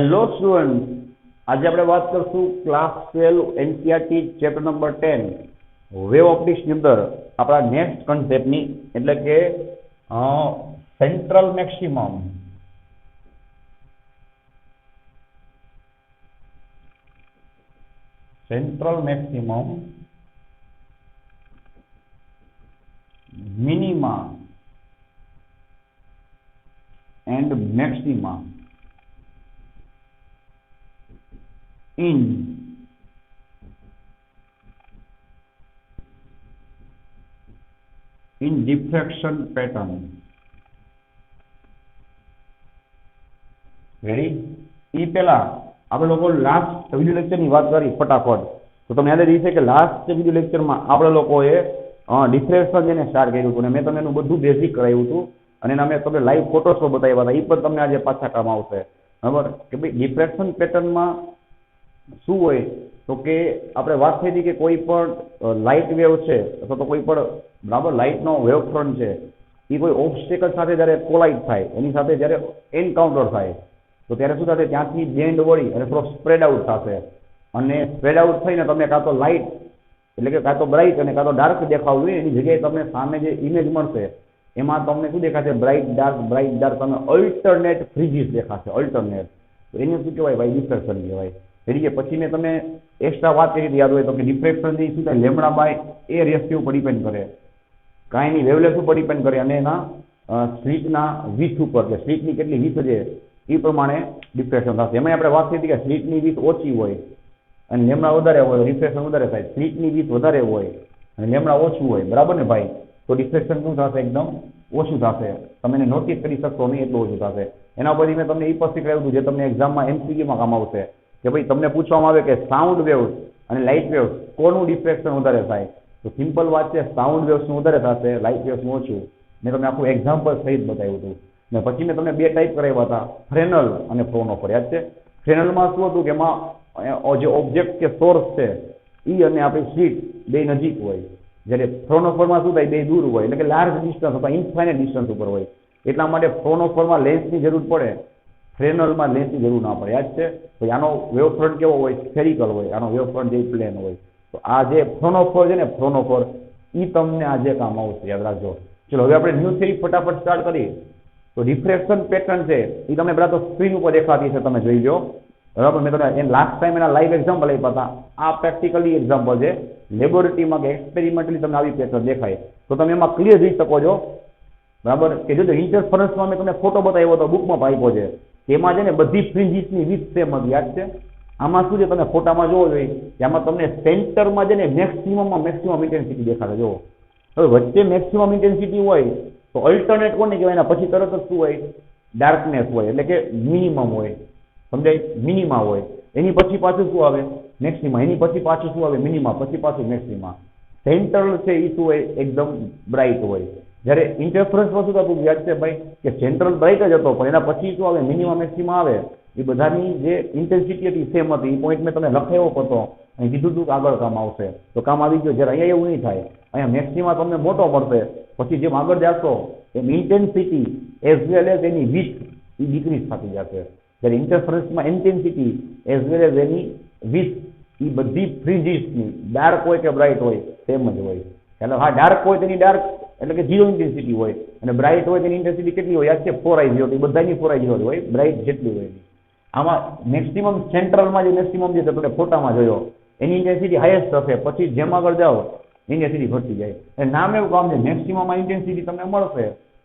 Hello student, આજે આપણે વાત કરશું class 12 NCERT chapter number 10 wave ઓપ્ટિક્સની અંદર આપણા નેક્સ્ટ કન્સેપ્ટની એટલે કે central maximum minima and maxima in diffraction pattern. રેડી? એ પહેલા આપણે લોકો લાસ્ટ વિડિયો લેક્ચરની વાત કરી ફટાફટ. તો તમને યાદ રહી છે કે લાસ્ટ વિડિયો લેક્ચરમાં આપણે લોકોએ ડિફ્રેક્શન જેને સ્ટાર્ટ કર્યું હતું ને મેં તમને એનું બધું બેઝિક કરાવ્યું હતું અને એના મેં તમને લાઈવ ફોટોસ પણ બતાવ્યા હતા. એ પણ તમને આજે પાછા કામ આવશે. બરાબર? કે ભાઈ ડિફ્રેક્શન પેટર્નમાં શું હોય તો કે આપણે વાત થઈ હતી કે કોઈ પણ લાઇટ વેવ છે અથવા તો કોઈ પણ બરાબર લાઇટનો વેવ ફ્રન્ટ છે એ કોઈ ઓબ્સ્ટેકલ સાથે જ્યારે કોલાઇડ થાય એની સાથે જ્યારે એન્કાઉન્ટર થાય તો ત્યારે શું થશે ત્યાંથી બેન્ડ વળી અને થોડો સ્પ્રેડ આઉટ થશે અને સ્પ્રેડ આઉટ થઈને તમને કાં તો લાઇટ એટલે કે કાં તો બ્રાઇટ અને કાં તો ડાર્ક દેખાવું જોઈએ એની જગ્યાએ તમને સામે જે ઇમેજ મળશે એમાં તમને શું દેખાશે બ્રાઇટ ડાર્ક તમને અલ્ટરનેટ ફ્રીજીસ દેખાશે અલ્ટરનેટ. તો એને શું કહેવાય ભાઈ ડિફ્રેક્શન કહેવાય. એટલે કે પછી મેં તમને એક્સ્ટ્રા વાત કરી યાદ હોય તો કે ડિફ્રેક્શન શું થાય લેમડા બાય એ રેશિયો ઉપર ડિપેન્ડ કરે કાંઈની વેવલેન્થ ઉપર ડિપેન્ડ કરે અને એના સ્લિટના વિથ ઉપર કે સ્લિટની કેટલી વિથ છે એ પ્રમાણે ડિફ્રેક્શન થશે. એમાં આપણે વાત કરી હતી કે સ્લિટની વિથ ઓછી હોય અને લેમડા વધારે હોય ડિફ્રેક્શન વધારે થાય. સ્લિટની વિથ વધારે હોય અને લેમડા ઓછું હોય બરાબર ને ભાઈ તો ડિફ્રેક્શન શું થશે એકદમ ઓછું થશે. તમે એને નોટિસ કરી શકશો નહીં એટલું ઓછું થશે. એના પછી મેં તમને એ પણ શીખવાડ્યું હતું જે તમને એક્ઝામમાં એમસીક્યુમાં કામ આવશે કે ભાઈ તમને પૂછવામાં આવે કે સાઉન્ડ વેવ્સ અને લાઇટ વેવ્સ કોનું ડિફ્રેક્શન વધારે થાય તો સિમ્પલ વાત છે સાઉન્ડ વેવ્સનું વધારે થશે લાઇટ વેવ્સનું ઓછું. મેં તમને આખું એક્ઝામ્પલ સહિત બતાવ્યું હતું ને પછી મેં તમને બે ટાઈપ કરાવ્યા હતા ફ્રેનલ અને ફ્રોનોફર. યાદ છે? ફ્રેનલમાં શું હતું કે એમાં જે ઓબ્જેક્ટ કે સોર્સ છે એ અને આપણી સ્લીટ બે નજીક હોય જ્યારે ફ્રોનોફરમાં શું થાય બે દૂર હોય એટલે કે લાર્જ ડિસ્ટન્સ અથવા ઇન્ફાઇનાઇટ ડિસ્ટન્સ ઉપર હોય. એટલા માટે ફ્રોનોફરમાં લેન્સની જરૂર પડે ફ્રેનલમાં લેન્સની જરૂર ના પડે. યાદ છે? તો આનો વેવ ફ્રન્ટ કેવો હોય સ્ફેરિકલ હોય આનો વેવ ફ્રન્ટ જે પ્લેન હોય. તો આ જે ફ્રોનોફર છે ને ફ્રોનોફર એ તમને આજે કામ આવશે યાદ રાખજો. ચલો હવે આપણે ન્યૂ થિયરી ફટાફટ સ્ટાર્ટ કરીએ. તો રિફ્રેક્શન પેટર્ન છે એ તમને પહેલાં તો સ્ક્રીન ઉપર દેખાતી છે તમે જોઈ લો બરાબર. મેં તમને લાસ્ટ ટાઈમ એના લાઈવ એક્ઝામ્પલ આપ્યા હતા. આ પ્રેક્ટિકલી એક્ઝામ્પલ છે લેબોરેટરીમાં કે એક્સપેરિમેન્ટલી તમને આવી પેટર્ન દેખાય તો તમે એમાં ક્લિયર જોઈ શકો છો બરાબર. કે જો ઇન્ટરફરન્સમાં મેં તમને ફોટો બતાવ્યો હતો બુકમાં આપ્યો છે તેમાં છે ને બધી ફ્રિન્જીસની વિથ સેમ હતી. યાદ છે? આમાં શું છે તમે ફોટામાં જોવો જોઈએ કે આમાં તમને સેન્ટરમાં છે ને મેક્સિમમ ઇન્ટેન્સિટી દેખાડે. જુઓ હવે વચ્ચે મેક્સિમમ ઇન્ટેન્સિટી હોય તો અલ્ટરનેટ કોને કહેવાય એના પછી તરત જ શું હોય ડાર્કનેસ હોય એટલે કે મિનિમમ હોય. સમજાય? મિનિમા હોય એની પછી પાછું શું આવે મેક્સિમા એની પછી પાછું શું આવે મિનિમા પછી પાછું મેક્સિમા. સેન્ટ્રલ છે એ શું હોય એકદમ બ્રાઇટ હોય. જ્યારે ઇન્ટરફરન્સમાં શું થતું યાદ છે ભાઈ કે સેન્ટ્રલ બ્રાઇટ જ હતો પણ એના પછી શું આવે મિનિમમ મેક્સિમા આવે. એ બધાની જે ઇન્ટેન્સિટી હતી સેમ હતી. એ પોઈન્ટ મેં તમને લખાવ્યો હતો અને કીધું હતું કે આગળ કામ આવશે તો કામ આવી ગયો. જ્યારે અહીંયા એવું નહીં થાય અહીંયા મેક્સિમા તમને મોટો મળશે પછી જેમ આગળ જશો એમ ઇન્ટેન્સિટી એઝ વેલ એઝ એની વિથ એ ડિક્રીઝ થતી જશે. જ્યારે ઇન્ટરફરન્સમાં ઇન્ટેન્સિટી એઝ વેલ એઝ એની વિથ એ બધી ફ્રિન્જીસની ડાર્ક હોય કે બ્રાઇટ હોય સેમ જ હોય. એટલે હા ડાર્ક હોય તેની ડાર્ક એટલે કે ઝીરો ઇન્ટેન્સિટી હોય અને બ્રાઇટ હોય તેની ઇન્ટેન્સિટી કેટલી હોય યાદ છે 4I0 બધાની 4I0 હોય બ્રાઇટ જેટલી હોય. આમાં મેક્સિમમ સેન્ટ્રલમાં જે મેક્સિમમ જે તમે ફોટામાં જોયો એની ઇન્ટેન્સિટી હાઈએસ્ટ હશે પછી જેમ આગળ જાઓ ઇન્ટેન્સિટી ઘટતી જાય. એટલે નામ એવું કામ છે મેક્સિમમમાં ઇન્ટેન્સિટી તમને મળશે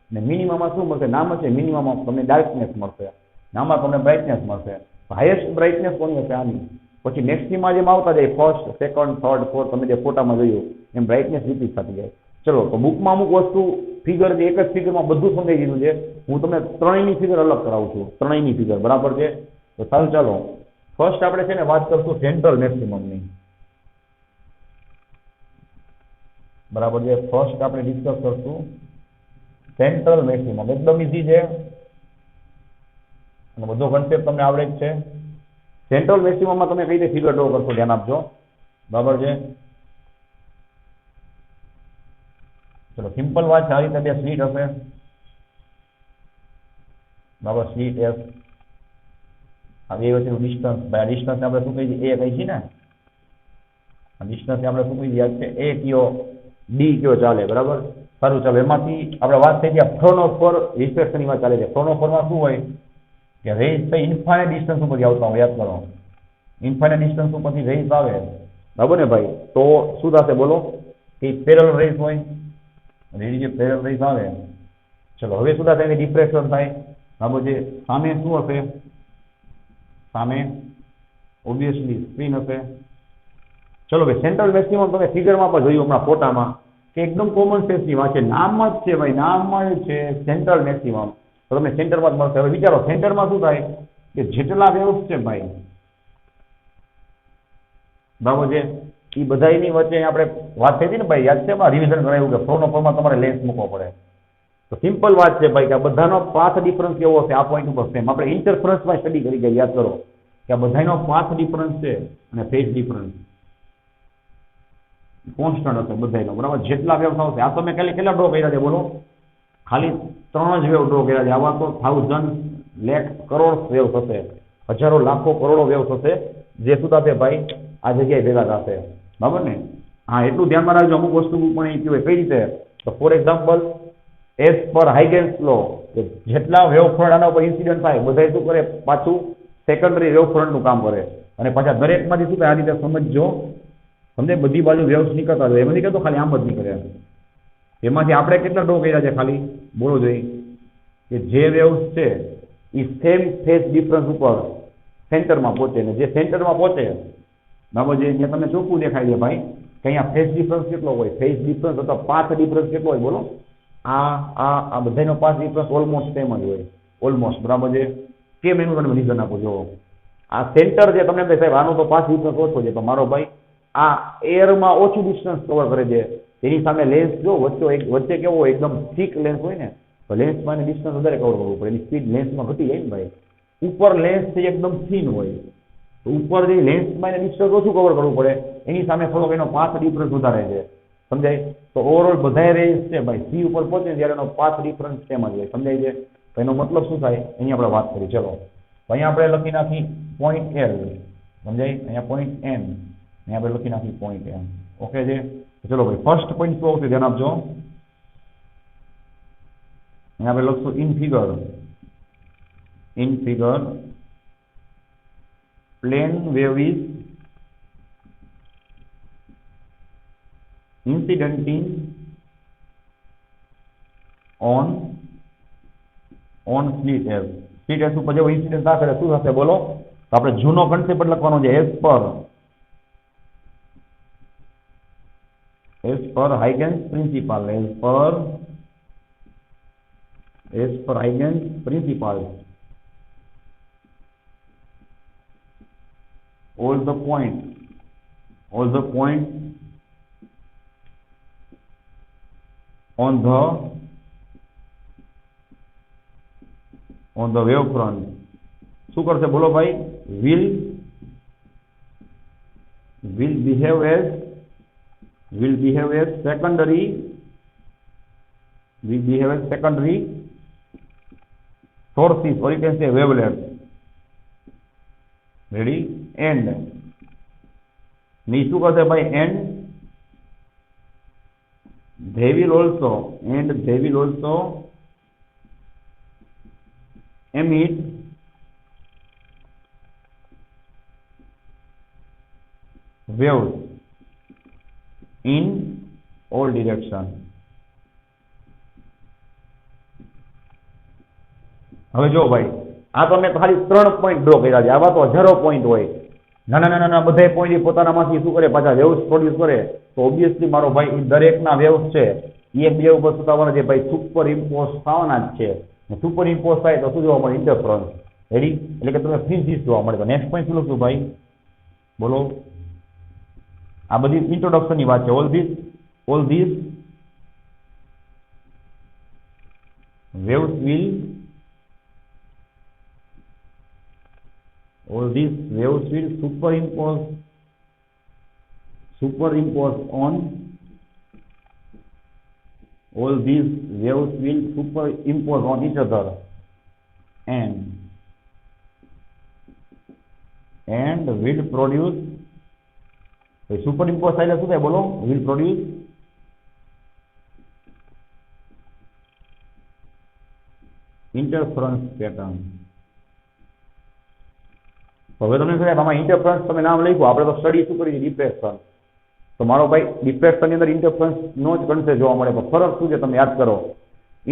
અને મિનિમમમાં શું મળશે નામ હશે મિનિમમમાં તમને ડાર્કનેસ મળશે નામાં તમને બ્રાઇટનેસ મળશે. હાઈએસ્ટ બ્રાઇટનેસ કોની હશે આની પછી મેક્સિમા જેમ આવતા જાય ફર્સ્ટ સેકન્ડ થર્ડ ફોર્થ તમે જે ફોટામાં જોયું એમ બ્રાઇટનેસ રિપીટ થતી જાય. ચલો તો બુકમાં અમુક વસ્તુ ફિગર જે એક જ ફિગરમાં બધું સમજાઈ દીધું છે. હું તમને ત્રણેયની ફિગર અલગ કરાવું છું ત્રણેયની ફિગર બરાબર છે. તો ચાલો ફર્સ્ટ આપણે છે ને વાત કરશું સેન્ટ્રલ મેક્સિમમની બરાબર છે. ફર્સ્ટ આપણે ડિસ્કસ કરશું સેન્ટ્રલ મેક્સિમમ. એકદમ ઈઝી છે અને બધો કન્સેપ્ટ તમને આવડે જ છે. સેન્ટ્રલ મેક્સિમમમાં તમે કઈ રીતે ફિગર ડ્રો કરશો ધ્યાન આપજો બરાબર છે. ચલો સિમ્પલ વાત છે. આ રીતે બે સ્લીટ હશે બરાબર સ્લીટ એસ આ બે વચ્ચેનું ડિસ્ટન્સ, ભાઈ આ ડિસ્ટન્સ આપણે શું કહીએ છીએ? એ કહીએ છીએ ને. આ ડિસ્ટન્સ આપણે શું કહીએ યાદ છે? એ કયો ડી કયો ચાલે, બરાબર. સારું, ચાલો એમાંથી આપણે વાત થઈ ગયા ફ્રોનોફર રિફ્રેક્શનની વાત ચાલે છે. ફ્રોનોફરમાં શું હોય કે રેઝ ઇન્ફાઇનાઇટ ડિસ્ટન્સ ઉપરથી આવતા હોય, યાદ કરો. ઇન્ફાઇનાઇટ ડિસ્ટન્સ ઉપરથી રેઝ આવે, બરાબર ને ભાઈ? તો શું થશે બોલો? કે પેરેલલ રેઝ હોય, રેઝ જે પેરેલલ રેઝ આવે. ચલો હવે શું થશે? એની ડિફ્રેક્શન થાય, બરાબર છે. સામે શું હશે? સામે ઓબ્વિયસલી સ્ક્રીન હશે. ચલો ભાઈ, સેન્ટ્રલ મેક્સિમમ તમે ફિગરમાં પણ જોયું હમણાં ફોટામાં કે એકદમ કોમન સેન્સની વાત છે. નામમાં જ છે ભાઈ, નામમાં જ છે સેન્ટ્રલ મેક્સિમમ. તો તમને સેન્ટરમાં જ મળશે. હવે વિચારો સેન્ટરમાં શું થાય કે જેટલા વેવ્સ છે ભાઈ, બરાબર છે, એ બધાની વચ્ચે આપણે વાત થઈ હતી ને ભાઈ, યાદ છે? એમાં રિવિઝન કરાવ્યું કે ફ્રોનોફરમાં તમારે લેન્સ મૂકવો પડે. તો સિમ્પલ વાત છે ભાઈ કે આ બધાનો પાથ ડિફરન્સ કેવો હશે? આ પોઈન્ટ ઉપર સેમ. આપણે ઇન્ટરફરન્સમાં સ્ટડી કરી ગયા, યાદ કરો કે આ બધાનો પાથ ડિફરન્સ છે અને ફેઝ ડિફરન્સ કોન્સ્ટન્ટ હશે બધાનો, બરાબર. જેટલા વેવ આવશે, આ તમે ખાલી કેટલા ડ્રો કર્યા છે બોલો? ખાલી 3 જ વેવ ડ્રો કર્યા છે. આવા તો 1000 લાખ કરોડ વેવ થશે, હજારો લાખો કરોડો વેવ થશે, જે શું થશે ભાઈ? આ જગ્યાએ ભેગા થશે, બરાબર ને? હા, એટલું ધ્યાનમાં રાખજો. અમુક વસ્તુ પણ એ કહેવાય કઈ રીતે? તો ફોર એક્ઝામ્પલ, એઝ પર હાઇગેન્સ લો, કે જેટલા વેવ ફ્રન્ટ આના ઉપર ઇન્સિડન્ટ થાય, બધા શું કરે? પાછું સેકન્ડરી વેવ ફ્રન્ટનું કામ કરે. અને પાછા દરેકમાંથી શું થાય? આ રીતે સમજજો, સમજે? બધી બાજુ વેવ્સ નીકળતા હોય, એમાંથી કહેતો ખાલી આમ જ નીકળે. એમાંથી આપણે કેટલા ડ્રો કર્યા છે ખાલી? બોલો જોઈએ. કે જે વેવ્સ છે એ સેમ ફેઝ ડિફરન્સ ઉપર સેન્ટરમાં પહોંચે, ને જે સેન્ટરમાં પહોંચે, બરાબર છે, ત્યાં તમને ચોખ્ખું દેખાય છે ભાઈ કે અહીંયા ફેઝ ડિફરન્સ કેટલો હોય? ફેઝ ડિફરન્સ અથવા પાથ ડિફરન્સ કેટલો હોય બોલો? આ બધાનો પાથ ડિફરન્સ ઓલમોસ્ટ સેમ જ હોય, ઓલમોસ્ટ, બરાબર છે. કેમ? એનું તમે રીઝન આપો જો. આ સેન્ટર છે, તમને સાહેબ આનો તો પાથ ડિફરન્સ ઓછો છે, તો મારો ભાઈ આ એરમાં ઓછું ડિસ્ટન્સ કવર કરે છે. એની સામે લેન્સ જો વચ્ચે કેવો હોય? એકદમ થીક લેન્સ હોય ને, તો લેન્સમાં ડિસ્ટન્સ વધારે કવર કરવું પડે. એની સ્પીડ લેન્સમાં ઘટી જાય ને ભાઈ. ઉપર લેન્સ છે એકદમ થીન હોય, તો ઉપર જે લેન્સમાં એને ડિસ્ટન્સ ઓછું કવર કરવું પડે, એની સામે થોડોક એનો પાથ ડિફરન્સ વધારે છે, સમજાય? તો ઓવરઓલ બધા રેન્જ છે ભાઈ સી ઉપર પહોંચે ત્યારે એનો પાથ ડિફરન્સ સેમ જ હોય, સમજાય છે? તો એનો મતલબ શું થાય? એની આપણે વાત કરી. ચલો અહીંયા આપણે લખી નાખી પોઈન્ટ એલ, સમજાય? અહીંયા પોઈન્ટ એન, અહીંયા આપણે લખી નાખી પોઈન્ટ એમ. ઓકે છે? ચલો ભાઈ, ફર્સ્ટ પોઈન્ટ શું આવશે? ધ્યાન આપજો. અહીંયા આપણે લખશું in figure plane wave is incidenting on slit S. Slit S ઉપર જેવો ઇન્સિડન્ટ થશે શું થશે બોલો? તો આપણે જૂનો કન્સેપ્ટ લખવાનો છે, એસ પર હાઇગેન્સ પ્રિન્સિપાલ, એસ પર હાઇગેન્સ principal, all the points on the wave front શું કરશે બોલો ભાઈ? will behave as secondary sources, or you can say wavelets. Ready? And શું કરશે ભાઈ? And they will also emit waves in all direction. હવે જો ભાઈ, આ તો મેં ખાલી 3 પોઈન્ટ ડ્રો કર્યા છે, આવા તો હજારો પોઈન્ટ હોય. નાના બધા પોઈન્ટ પોતાનામાંથી શું કરે? પાછા વેવ્સ પ્રોડ્યુસ કરે. તો ઓબ્વિયસલી મારો ભાઈ દરેકના વેવ્સ છે એક બે ઉપર શું થવાના છે ભાઈ? સુપર ઇમ્પોઝ થવાના જ છે. સુપર ઇમ્પોઝ થાય તો શું જોવા મળે? ઇન્ટરફરન્સ. રેડી? એટલે કે તમે ફ્રિન્જીસ જોવા મળે. તો નેક્સ્ટ પોઈન્ટ શું લખશું ભાઈ? બોલો. આ બધી ઇન્ટ્રોડક્શનની વાત છે. All this waves will superimpose on each other and and will produce, super impose થાય એટલે શું થાય બોલો? Will produce interference pattern. હવે તમને શું આમાં ઇન્ટરફરન્સ તમે નામ લખ્યું, આપણે તો સ્ટડી શું કરી ડિપ્રેશન, તો મારો ભાઈ ડિપ્રેશનની અંદર ઇન્ટરફરન્સ નો જ કન્સેપ્ટ જોવા મળે. પણ ફરક શું છે તમે યાદ કરો,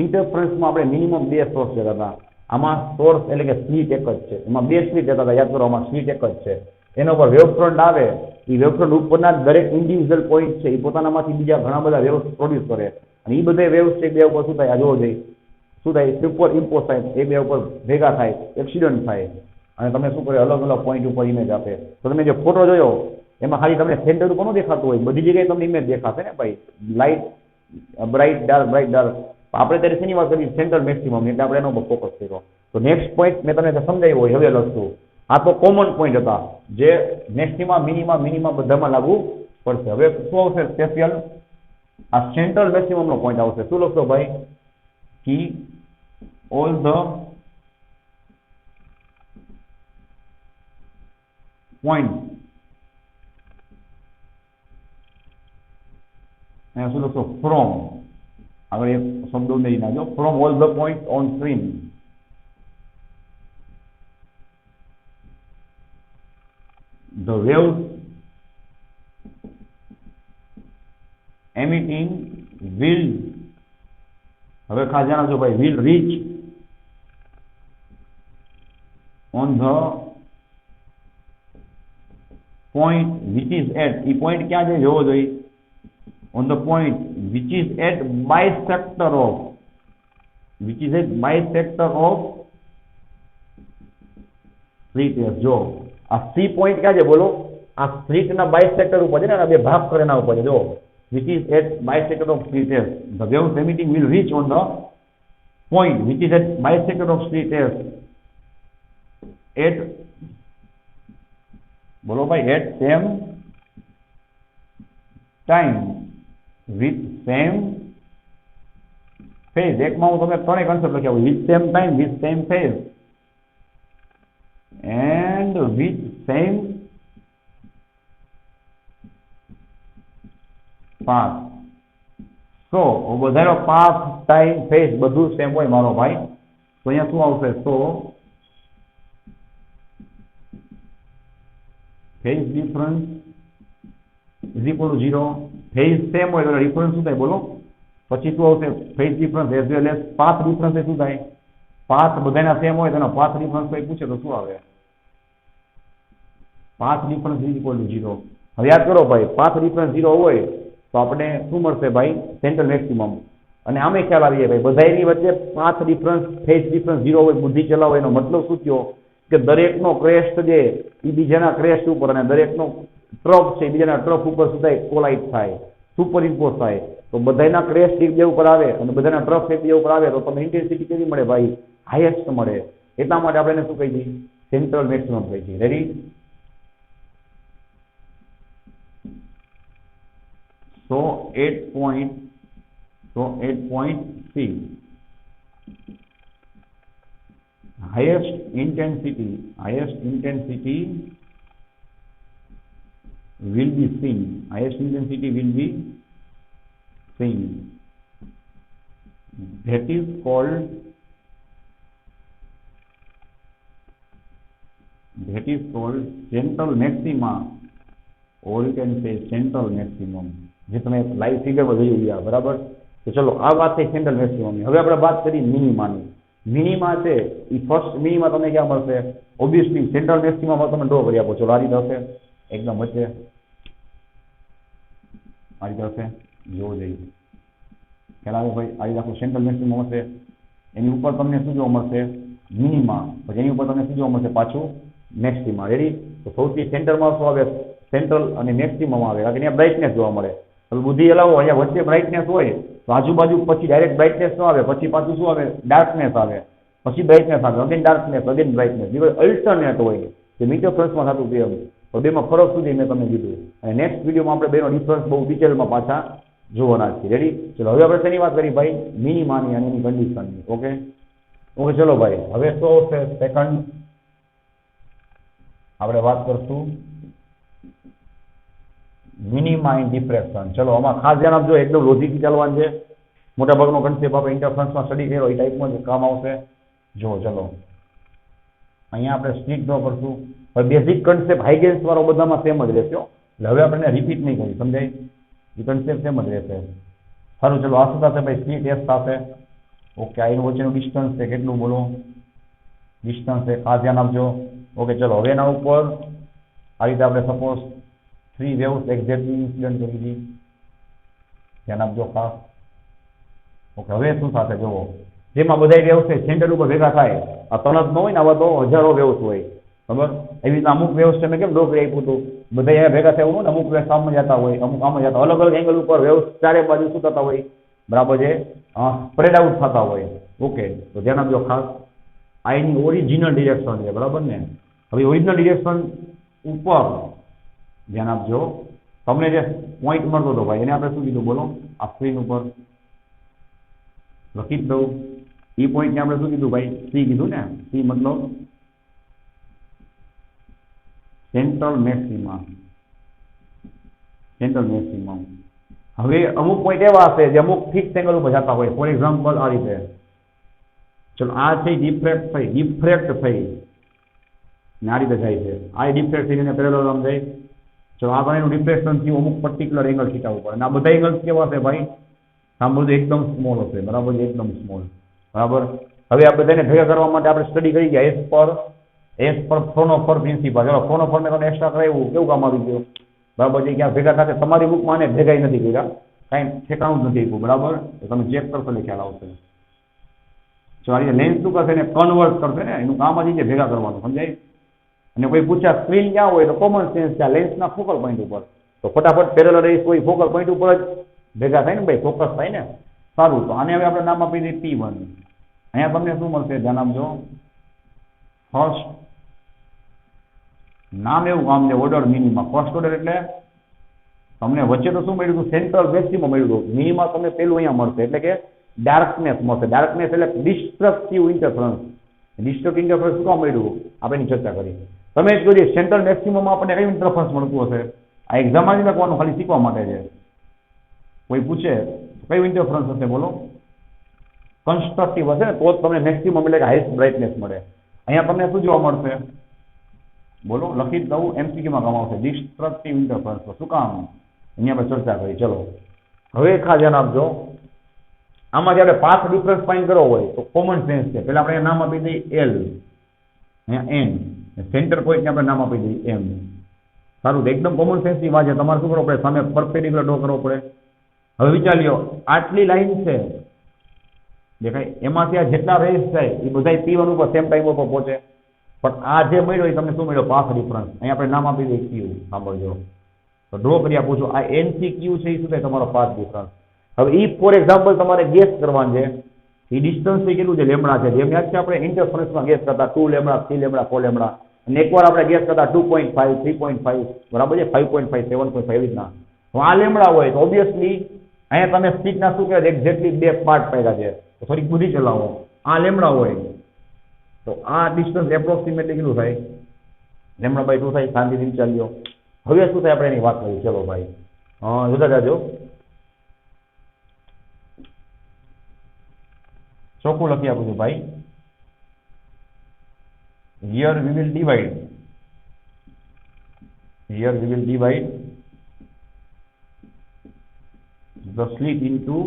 ઇન્ટરફરન્સમાં આપણે મિનિમમ 2 સોર્સ લેતા હતા, આમાં સોર્સ એટલે કે સ્લીટ એક જ છે, એમાં 2 સ્લીટ લેતા હતા, યાદ કરો આમાં સ્લીટ એક જ છે. એના ઉપર વેવફ્રન્ટ આવે, એ વેવફ્રન્ટ ઉપરના દરેક ઇન્ડિવિજ્યુઅલ પોઈન્ટ છે એ પોતાનામાંથી બીજા ઘણા બધા વેવ્સ પ્રોડ્યુસ કરે, અને એ બધા વેવ્સ છે બે ઉપર શું થાય આ જોવો જોઈએ, શું થાય સુપર ઇમ્પોઝ થાય, એ બે ઉપર ભેગા થાય, એક્સિડન્ટ થાય, અને તમને શું કરે અલગ અલગ પોઈન્ટ ઉપર ઇમેજ આપે. તો તમે જે ફોટો જોયો એમાં ખાલી તમને સેન્ટર ઉપર ન દેખાતું હોય, બધી જગ્યાએ તમને ઇમેજ દેખાશે ને ભાઈ, light bright dark bright dark. આપણે ત્યારે શેની વાત કરી? સેન્ટ્રલ મેક્સિમમ, એટલે આપણે એનો ઉપર ફોકસ કર્યો. તો નેક્સ્ટ પોઈન્ટ મેં તમને સમજાવ્યું હોય હવે લખશું, આ તો કોમન પોઈન્ટ હતા જે મેક્સિમા મિનિમા બધામાં લાગુ પડશે. હવે શું આવશે સ્પેશિયલ? આ સેન્ટ્રલ મેક્સિમમ નો પોઈન્ટ આવશે. શું લખશો ભાઈ? કી ઓલ ધ પોઈન્ટ, અહીંયા શું લખશો? ફ્રોમ, આગળ એક શબ્દ ઉમેરી નાખજો, from all the point on screen. The waves emitting will, હવે ખાસ ધ્યાન આપજો ભાઈ, will reach on the point which is at, A point ક્યાં છે જોવો જોઈએ, on the point which is at bisector of, which is at bisector of sleet S. જો આ સી પોઈન્ટ ક્યાં છે બોલો? આ સ્લીટ ના બાયસેક્ટર ઉપર છે ને, આ બે ભાગ કરેના ઉપર છે જો, which is at bisector of slit S. The waves emitting will reach on the point which is at bisector of slit S at, બોલો ભાઈ, at same time with same phase. એકમાં હું તમને ત્રણેય કન્સેપ્ટ લખ્યા હોય, with same time, with same phase and with same path. So બધાનો path, time, phase બધું સેમ હોય મારો ભાઈ. તો અહીંયા શું આવશે? તો phase difference is equal to 0. Phase same હોય તો ડિફરન્સ શું થાય બોલો? પછી શું આવશે? Phase difference as well as path difference. શું થાય? પાથ બધાના સેમ હોય તેનો પાથ ડિફરન્સ કોઈ પૂછે તો શું આવે? Path difference is equal to 0. હવે યાદ કરો ભાઈ, પાથ ડિફરન્સ 0 હોય તો આપણે શું મળશે ભાઈ? Central maximum. અને આમે ખ્યાલ આવી જાય ભાઈ, બધાની વચ્ચે પાથ ડિફરન્સ, ફેઝ ડિફરન્સ 0 હોય, બુદ્ધિ ચલાવો. એનો મતલબ શું થયો કે દરેકનો ક્રેસ્ટ જે એ બીજાના ક્રેસ્ટ ઉપર, અને દરેકનો ટ્રફ છે બીજાના ટ્રફ ઉપર શું થાય? કોલાઇડ થાય, સુપર ઇમ્પોઝ થાય. તો બધાના ક્રેસ્ટ એકબીજા ઉપર આવે અને બધાના ટ્રફ એકબીજા ઉપર આવે તો તમને ઇન્ટેન્સિટી કેવી મળે ભાઈ? હાઈએસ્ટ મળે. એટલા માટે આપણે એને શું કહી દઈએ? સેન્ટ્રલ મેક્સિમમ કહી દઈએ. Ready? So at point C, highest intensity will be seen. Highest intensity will be seen. That is called central maxima, or you can say central maximum. જે તમે લાઈવ ફિગરમાં જોઈ ગયા બરાબર. તો ચલો આ વાત થઈ સેન્ટ્રલ મેક્સિમમની. હવે આપણે વાત કરી મિનિમાની. મિનિમા છે એ ફર્સ્ટ મિનિમા તમને ક્યાં મળશે? ઓબ્વિયસલી સેન્ટ્રલ મેક્સિમમમાં તમે ડ્રો કરી આપો. ચલો આ રીતે હશે, એકદમ વચ્ચે આ રીતે હશે, જોવો જોઈએ ખ્યાલ આવે ભાઈ. આ રીતે આખું સેન્ટ્રલ મેક્સિમમ હશે, એની ઉપર તમને શું જોવા મળશે? મિનિમા. પછી એની ઉપર તમને શું જોવા મળશે? પાછું મેક્સિમા. રેડી? તો સૌથી સેન્ટરમાં શું આવે? સેન્ટ્રલ અને મેક્સિમમ આવે, કારણ કે અહીંયા બ્રાઇટનેસ જોવા મળે. હવે બુદ્ધિ હલાવો, અહીંયા વચ્ચે બ્રાઇટનેસ હોય તો આજુબાજુ પછી ડાયરેક્ટ બ્રાઇટનેસ ન આવે, પછી પાછું શું આવે? ડાર્કનેસ આવે, પછી બ્રાઇટનેસ આવે, again darkness, again brightness. Because alternate હોય જે મીટરફરન્સમાં થતું પ્રેમ. તો બેમાં ફરક સુધી મેં તમને કીધું, અને નેક્સ્ટ વિડીયોમાં આપણે બેનો ડિફરન્સ બહુ ડિટેલમાં પાછા જોવાના છીએ. રેડી? ચલો હવે આપણે શેની વાત કરી ભાઈ? મિનિમાની અને એની કન્ડિશનની. ઓકે ચલો ભાઈ, હવે શું આવશે? સેકન્ડ આપણે વાત કરશું મિનિમા ઇન ડિફ્રેક્શન. ચલો આમાં ખાસ ધ્યાન આપજો, એકદમ લોજિકથી ચાલવાનું છે. મોટાભાગનો કન્સેપ્ટ આપણે ઇન્ટરફરન્સમાં સ્ટડી કર્યો એ ટાઈપમાં જ કામ આવશે. જો ચલો અહીંયા આપણે સ્ટ્રીક ડ્રો કરશું. હવે બેઝિક કન્સેપ્ટ હાઈગેન્સ વાળો બધામાં સેમ જ રહેશે. એટલે હવે આપણે રિપીટ નહીં કરી, સમજાય? એ કન્સેપ્ટ સેમ જ રહેશે. સારું, ચલો આ શું થશે ભાઈ? સ્ટ્રીટ એસ થશે. ઓકે, આ એનું વચ્ચેનું ડિસ્ટન્સ છે કેટલું બોલો? ડિસ્ટન્સ છે, ખાસ ધ્યાન આપજો. ઓકે, ચલો હવે એના ઉપર આ રીતે આપણે સપોઝ 3 વેવ્સ એક્ઝેક્ટલી ઇન્સિડન્ટ કરી દીધી. ધ્યાન આપજો ખાસ. ઓકે, હવે શું થશે જુઓ. જેમાં બધા વેવ્સ છે સેન્ટર ઉપર ભેગા થાય. આ તણક ન હોય ને, આવા તો હજારો વેવ્સ હોય, બરાબર? એવી રીતે અમુક વેવ્સ છે મેં કેમ ડ્રો કરી આપ્યું હતું. બધા અહીંયા ભેગા થયા હોય ને, અમુક વેવ્સ આમ જતા હોય, અમુક આમ જતા, અલગ અલગ એંગલ ઉપર વેવ્સ ચારે બાજુ શું થતા હોય, બરાબર છે, સ્પ્રેડ આઉટ થતા હોય. ઓકે, તો ધ્યાન આપજો ખાસ. આ એની ઓરિજિનલ ડિરેક્શન છે, બરાબર ને? હવે ઓરિજિનલ ડિરેક્શન ઉપર ધ્યાન આપજો. તમને જે પોઈન્ટ મળતો હતો ભાઈ, એને આપણે શું કીધું બોલો? આ સ્ક્રીન ઉપર લખી જ દઉં. એ પોઈન્ટને આપણે શું કીધું ભાઈ? સી કીધું ને? સી મતલબ સેન્ટ્રલ મેક્સિમા. Central maximum. હવે અમુક પોઈન્ટ એવા હશે જે અમુક ફિક્સ એંગલ ઉપર જતા હોય. ફોર એક્ઝામ્પલ આ રીતે, ચલો આ છે ડિફ્રેક્ટ થઈ ને આ રીતે જાય છે. આ ડિફ્રેક્ટ થઈને પેરેલલ આમ જાય. ચલો આ પણ એનું ડિફ્રેક્શન થયું અમુક પર્ટિક્યુલર એંગલ થીટા ઉપર. અને આ બધા એંગલ્સ કેવા હશે ભાઈ? સાંભળજો, એકદમ સ્મોલ હશે, બરાબર? એકદમ સ્મોલ, બરાબર? હવે આ બધાને ભેગા કરવા માટે આપણે સ્ટડી કરી ગયા એસ પર ફ્રોનોફર પ્રિન્સિપલ. ચલો ફ્રોનોફર મેં તમને એક્સ્ટ્રા કરાવ્યું, કેવું કામ આવી ગયું, બરાબર? જે ક્યાં ભેગા થશે તમારી બુકમાં આને ભેગા નથી કર્યા, કાંઈ ઠેકાણું જ નથી આપ્યું, બરાબર? તો તમે ચેક કરશો એટલે ખ્યાલ આવશે. ચલો આ રીતે લેન્સ શું કરશે ને કન્વર્ટ કરશે ને, એનું કામ જ છે ભેગા કરવાનું, સમજાય? અને કોઈ પૂછ્યા સ્ક્રીન ક્યાં હોય તો કોમન સેન્સ છે લેન્સના ફોકલ પોઈન્ટ ઉપર. તો ફટાફટ પેરેલલ રેસ કોઈ ફોકલ પોઈન્ટ ઉપર જ ભેગા થાય ને ભાઈ, ફોકસ થાય ને. સારું, તો આને હવે આપણે નામ આપી દઈએ P1. અહીંયા તમને શું મળશે ધ્યાન આપજો. ફર્સ્ટ નામ એવું કામ છે ઓર્ડર મિનિમા. ફર્સ્ટ ઓર્ડર એટલે તમને વચ્ચે તો શું મળ્યું હતું? સેન્ટ્રલ મેક્સિમમ મળ્યું હતું. મિનિમા તમને પેલું અહીંયા મળશે, એટલે કે ડાર્કનેસ મળશે. ડાર્કનેસ એટલે ડિસ્ટ્રક્ટિવ ઇન્ટરફરન્સ. ડિસ્ટ્રક્ટિવ ઇન્ટરફરન્સ શું કામ મળ્યું આપણે એની ચર્ચા કરી. તમે જ જોઈએ સેન્ટ્રલ મેક્સિમમ આપણને કયું ઇન્ટરફરન્સ મળતું હશે? આ એક્ઝામમાં જ લખવાનું, ખાલી શીખવા માટે છે. કોઈ પૂછે કયું ઇન્ટરફરન્સ હશે બોલો? કન્સ્ટ્રક્ટિવ હશે ને તો જ તમને મેક્સિમમ એટલે કે હાઈએસ્ટ બ્રાઇટનેસ મળે. અહીંયા તમને શું જોવા મળશે બોલો? લખી જ દઉં, એમસીક્યુમાં કામ આવશે. Destructive interference. શું કામ? એની આપણે ચર્ચા કરી. ચલો હવે ખાસ ધ્યાન આપજો. આમાંથી આપણે પાથ ડિફરન્સ ફાઇન્ડ કરવો હોય તો કોમન સેન્સ છે. પહેલા આપણે નામ આપી દઈએ એલ, અહીંયા એન, સેન્ટર પોઈન્ટને આપણે નામ આપી દઈએ એમ. સારું, તો એકદમ કોમન સેન્સની વાત છે. તમારે શું કરવું પડે? સામે પરપેન્ડિક્યુલર ડ્રો કરવો પડે. હવે વિચાર લ્યો, આટલી લાઈન છે દેખાય, એમાંથી આ જેટલા રેસ જાય એ બધા P1 ઉપર સેમ ટાઈમ ઉપર પહોંચે. પણ આ જે મળ્યો એ તમને શું મળ્યો? Path difference. અહીંયા આપણે નામ આપી દઈએ ક્યુ. સાંભળજો, તો ડ્રો કરી આપું છું. આ એન થી ક્યુ છે એ શું થાય? તમારો પાથ ડિફરન્સ. હવે ઈ ફોર એક્ઝામ્પલ તમારે ગેસ કરવાનું છે. એ ડિસ્ટન્સ કેટલું છે? લેમડા છે. જેમ યાદ છે આપણે ઇન્ટરફરન્સમાં ગેસ કરતા 2 લેમડા, 3 લેમડા, 4 લેમડા. અને એકવાર આપણે ગેસ કરતા 2.5, 3.5, બરાબર છે, 5.5, 7.5 એવી રીતના. તો આ લેમડા હોય તો ઓબ્વિયસલી અહીંયા તમે સ્પીડના શું કહેવાય? એક્ઝેક્ટલી 2 પાર્ટ પાડ્યા છે. તો થોડીક બુદ્ધિ ચલાવો. આ લેમડા હોય તો આ ડિસ્ટન્સ એપ્રોક્સિમેટલી કેટલું થાય? લેમડા બાય 2 થાય. શાંતિથી વિચાર્યો. હવે શું થાય આપણે એની વાત કરીએ. ચલો ભાઈ, જોતા જાજો. ચોખ્ખું લખી આપું છું ભાઈ. Here we will divide the slit into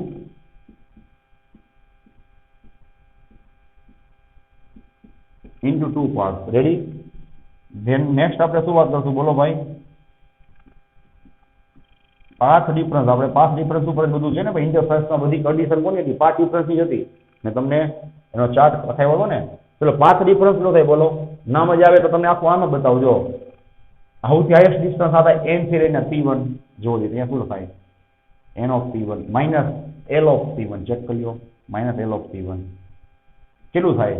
two parts. Ready? Then next આપણે શું વાત કરશું બોલો ભાઈ? Path difference. આપણે પાથ ડિફરન્સ ઉપર બધું છે ને ભાઈ. ઇન્ટરફરન્સમાં બધી કન્ડિશન કોની હતી? પાથ ડિફરન્સની જ હતી. મેં તમને એનો ચાર્ટ બતાવ્યો હતો ને. ચલો પાથ ડિફરન્સ નો થાય બોલો? નામ જ આવે તો તમને આખું આમ જ બતાવજો. સૌથી હાઈએસ્ટ ડિસ્ટન્સ આ થાય n થી લઈને P1. જોવો જોઈએ અહીંયા શું લખાય? n of P1 minus L of P1. Check કરી લો. minus L of P1 કેટલું થાય?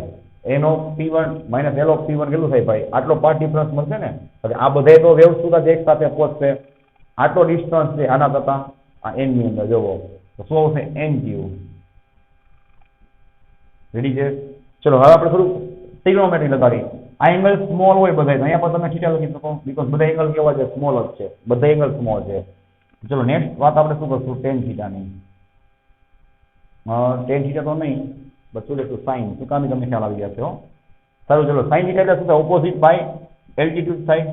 n of P1 minus L of P1 કેટલું થાય ભાઈ? આટલો પાથ ડિફરન્સ મળશે ને. હવે આ બધા તો વેવ સુધા એક સાથે પહોંચશે. આટલો ડિસ્ટન્સ છે આના કરતા આ n ની અંદર જોવો તો શું આવશે? n ક્યુ. રેડી છે? ચલો હવે આપણે થોડું ટ્રિગ્નોમેટ્રી લગાડી. આ એંગલ સ્મોલ હોય બધા, અહીંયા પર તમે થીટા લખી શકો, બીકોઝ બધા એંગલ કેવા છે, સ્મોલ જ છે, બધા એંગલ સ્મોલ છે. ચલો નેક્સ્ટ વાત આપણે શું કરશું, ટેન થીટાની. ટેન થીટા તો નહીં, બસ શું લખશું, સાઇન. શું કામ તમને ખ્યાલ આવી જશે હો. સારું, ચલો સાઇન થીટા એટલે શું થાય, ઓપોઝિટ બાય એલ્ટિટ્યુડ થાય.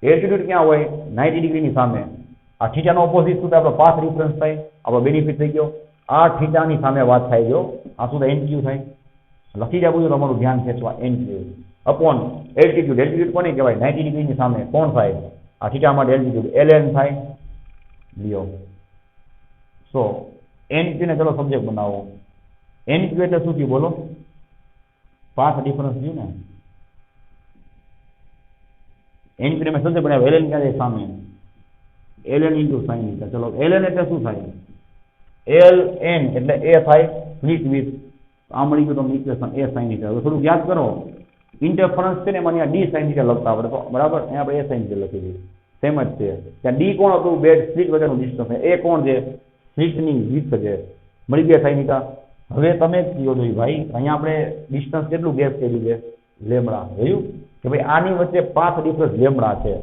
એલ્ટિટ્યુડ ક્યાં હોય, 90 ડિગ્રીની સામે. આ થીટાનો ઓપોઝિટ શું થાય, આપણો પાથ ડિફરન્સ થાય, આપણો બેનિફિટ થઈ ગયો. આ થીટાની સામે વાત થાય જો, આ શું થાય, એનક્યુ થાય. લખી જ આપું તમારું ધ્યાન ખેંચવા, એનક્યુ અપોન એલ્ટિટ્યુડ. એલ્ટિટ્યુડ કોને કહેવાય, 90 ડિગ્રીની સામે કોણ થાય, આ થીટા માટે એલ્ટિટ્યુડ એલએન થાય. લ્યો સો એનક્યુ ને ચલો સબ્જેક્ટ બનાવો. એનક્યુ એટલે શું થયું બોલો, પાથ ડિફરન્સ થયું ને. એનક્યુ મેં સબ્જેક્ટ બનાવ્યો, એલએન ક્યાં જાય સામે, એલએન ઇન્ટુ સાઇન થીટા. ચલો એલએન એટલે શું થાય, એલ એન એટલે એ થાય સ્પ્લિટ વિથ, આ મળી ગયું તમને ઇક્વેશન એ સાઇન થીટા. હવે થોડુંક યાદ કરો, ઇન્ટરફરન્સ છે ને એમાં અહીંયા ડી સાઇન થીટા લખતા આપણે તો બરાબર, અહીંયા આપણે એ સાઇન થીટા લખી દઈએ, સેમ જ છે. ત્યાં ડી કોણ હતું, બેડ સ્પ્લિટ વચ્ચેનું ડિસ્ટન્સ, એ કોણ છે, સ્પ્લિટની વિડ્થ છે, મળી ગયા સાઇન થીટા. હવે તમે જ કહો છો ભાઈ, અહીંયા આપણે ડિસ્ટન્સ કેટલું ગેસ કર્યું છે, લેમડા. જોયું કે ભાઈ આની વચ્ચે પાથ ડિફરન્સ લેમડા છે,